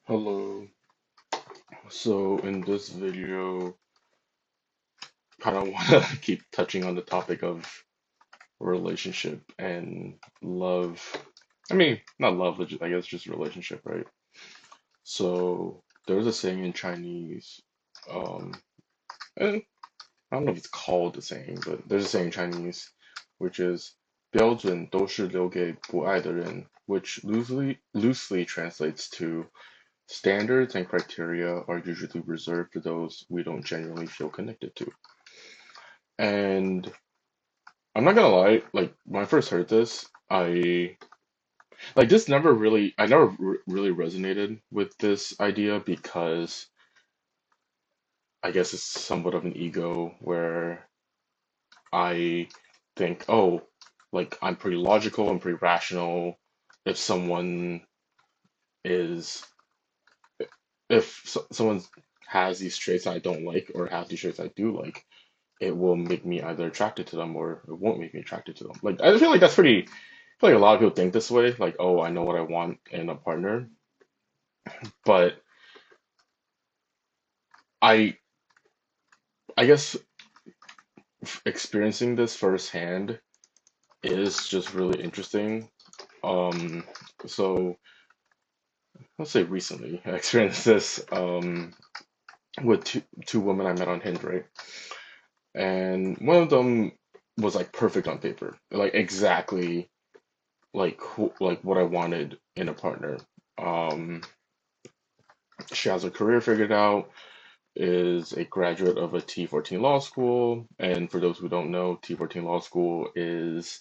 Hello. So in this video, kind of want to keep touching on the topic of relationship and love. I mean, not love, but I guess just relationship, right? So there's a saying in Chinese. Um, I don't know if it's called a saying, but there's a saying in Chinese, which is 标准都是留给不爱的人, which loosely translates to standards and criteria are usually reserved for those we don't genuinely feel connected to. And I'm not gonna lie, like when I first heard this, I never really resonated with this idea because I guess it's somewhat of an ego where I think, oh, like I'm pretty logical, I'm pretty rational. If someone is, if someone has these traits I don't like or has these traits I do like, it will make me either attracted to them or it won't make me attracted to them. Like I feel like that's pretty. I feel like a lot of people think this way. Like, oh, I know what I want in a partner, but I I guess experiencing this firsthand is just really interesting. Um, so let's say recently I experienced this with two women I met on Hinge, right? And one of them was like perfect on paper, like exactly like what I wanted in a partner. Um, she has her career figured out, is a graduate of a T14 law school, and for those who don't know, T14 law school is,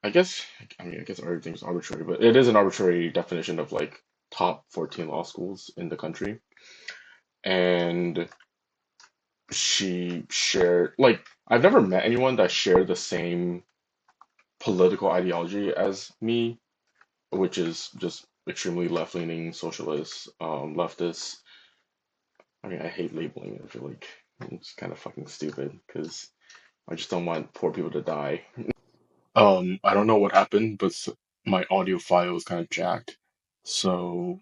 I guess, I guess everything's arbitrary, but it is an arbitrary definition of like top 14 law schools in the country. And she shared, like, I've never met anyone that shared the same political ideology as me, which is just extremely left-leaning socialist, leftist. I mean, I hate labeling it. I feel like it's kind of fucking stupid because I just don't want poor people to die. I don't know what happened, but my audio file is kind of jacked, so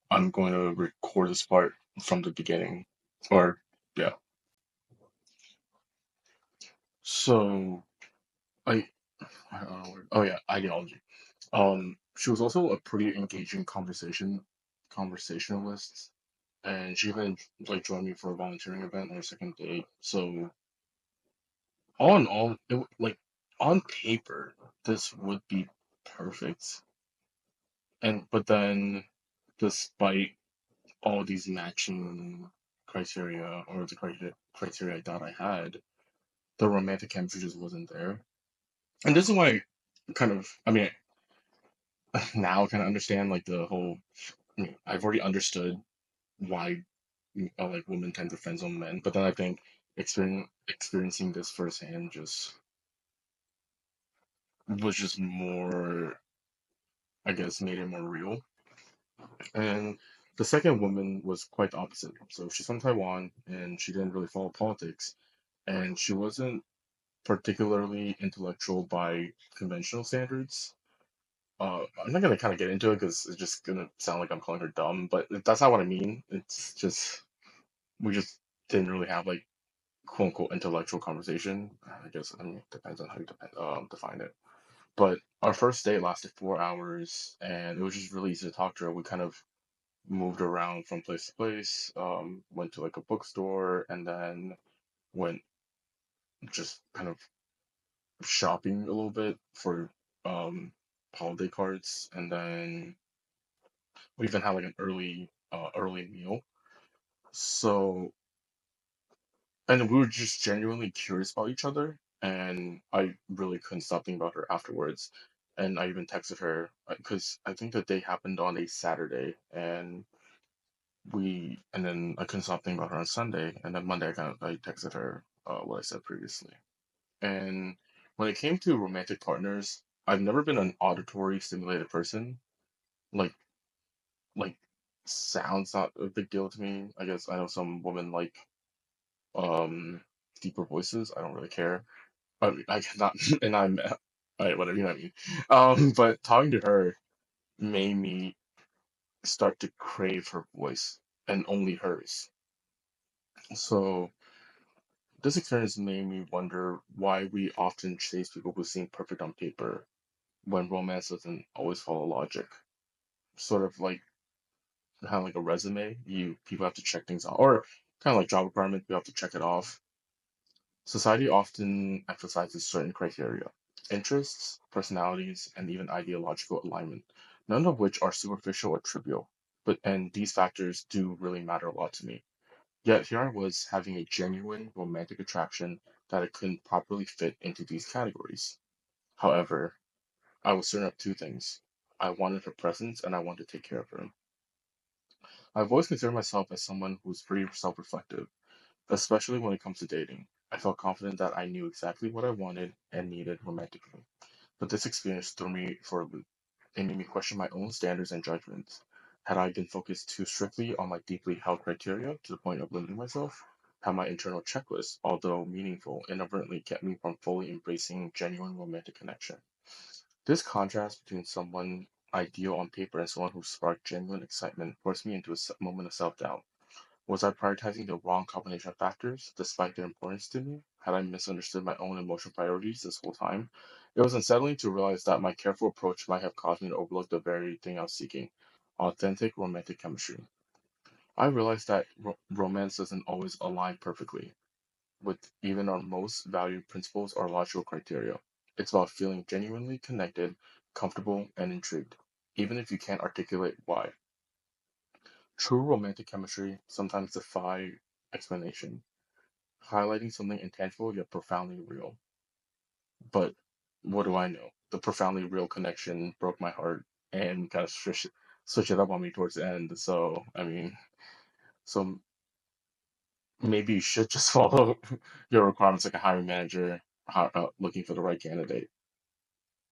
I'm going to record this part from the beginning. Or yeah. So I, I don't know. Oh yeah, ideology. She was also a pretty engaging conversationalist, and she even like joined me for a volunteering event on our second date. So all in all, like on paper, this would be perfect. And but then, despite all these matching criteria or the criteria I thought I had, the romantic chemistry just wasn't there. And this is why, kind of, I mean, now kind of understand like the whole. I mean, I've already understood why like women tend to friend zone men, but then I think experiencing this firsthand just was just more, I guess, made it more real. And the second woman was quite the opposite. So she's from Taiwan and she didn't really follow politics. And she wasn't particularly intellectual by conventional standards. I'm not gonna kind of get into it because it's just gonna sound like I'm calling her dumb, but that's not what I mean. It's just we just didn't really have like quote unquote intellectual conversation. I guess I mean it depends on how you define it. But our first date lasted 4 hours, and it was just really easy to talk to her. We kind of moved around from place to place, went to like a bookstore, and then went just kind of shopping a little bit for um, holiday cards, and then we even had like an early meal. So, and we were just genuinely curious about each other, and I really couldn't stop thinking about her afterwards. And I even texted her because I think the day happened on a Saturday, and and then I couldn't stop thinking about her on Sunday, and then Monday I texted her what I said previously. And when it came to romantic partners, I've never been an auditory stimulated person. Like like sounds not a big deal to me. I guess I know some women like um deeper voices. I don't really care. I cannot and I'm alright, whatever you know what I mean. But talking to her made me start to crave her voice and only hers. So this experience made me wonder why we often chase people who seem perfect on paper when romance doesn't always follow logic. Sort of like kind of like a resume, you people have to check things off, or kind of like job requirement, you have to check it off. Society often emphasizes certain criteria, interests, personalities, and even ideological alignment, none of which are superficial or trivial. But and these factors do really matter a lot to me. Yet here I was having a genuine romantic attraction that I couldn't properly fit into these categories. However, I was certain of two things. I wanted her presence and I wanted to take care of her. I've always considered myself as someone who's pretty self reflective, especially when it comes to dating. I felt confident that I knew exactly what I wanted and needed romantically. But this experience threw me for a loop. It made me question my own standards and judgments. Had I been focused too strictly on my deeply held criteria to the point of limiting myself? Had my internal checklist, although meaningful, inadvertently kept me from fully embracing genuine romantic connection? This contrast between someone ideal on paper and someone who sparked genuine excitement forced me into a moment of self doubt. Was I prioritizing the wrong combination of factors, despite their importance to me? Had I misunderstood my own emotional priorities this whole time? It was unsettling to realize that my careful approach might have caused me to overlook the very thing I was seeking: authentic romantic chemistry. I realized that romance doesn't always align perfectly with even our most valued principles or logical criteria. It's about feeling genuinely connected, comfortable, and intrigued, even if you can't articulate why. True romantic chemistry sometimes defy explanation, highlighting something intangible yet profoundly real. But what do I know? The profoundly real connection broke my heart and kind of switch it up on me towards the end. So, I mean, so maybe you should just follow your requirements like a hiring manager looking for the right candidate.